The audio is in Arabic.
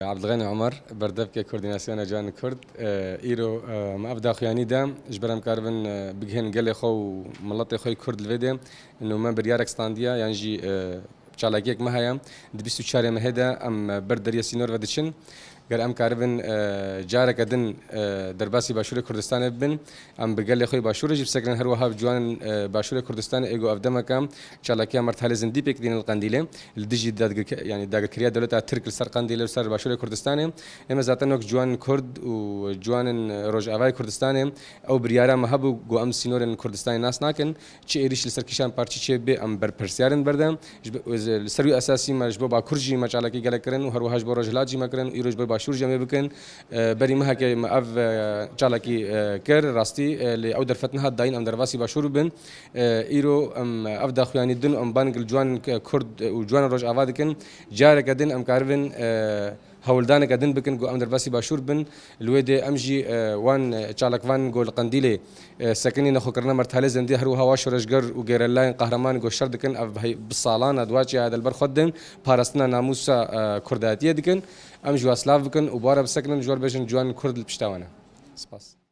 عبد الغني عمر بردبكة كورديناسيون جان كرد إيرو ما أبدأ خياني دام إجبرام كاربن بجهن قال خو ملطي خوي كرد الفيديو إنه ما بريارك ستانديا يعني جي شالكيك ما هيا دبستو شارع مهدا أم بردريا سينور ودشن قال أم كاربن جارك أدن درباسي باشور كردستان بن أم بقال خوي باشور جيب سكن هروها بجوان باشور كردستان إيجو أفدما كام شالكيا مرتحل زندي بيك دين القنديلة الدجي داد يعني داق كريا دولة ترك السر قنديلة وسر باشور كردستان إما زاتنوك جوان كرد وجوان روجافاي كردستان أو بريارا مهبو جو أم سينور كردستان ناس ناكن شيء إيريش لسر كيشان بارتي شيء بي أم برسيارن بردم السروي أساسي ما جبوا باكرجي ما شالكي قال كرن وهروها جبوا رجلاجي ما كرن إيروج باشور جمع بكن بري مها كي ما أف شالكي كر راستي لأودر فتنها داين أم درباسي باشور بن إيرو أم أفدا خواني دن أم بانق الجوان كرد وجوان روج أفادكن جارك دن أم كارفن هولدانك أدن بكن جو أم درباسي باشور بن الويدة أمجي وان شالك وان جو القنديلة سكني نخو كرنا مرتحل زندي هرو هوا شرجر وغير الله قهرمان جو شردكن أف بالصالان أدواجي هذا البرخدن بارستنا ناموسا كرداتية دكن أم جو أسلاف بكن وبارا بسكنن جوار بيجن جوان كرد البشتاوانا سباس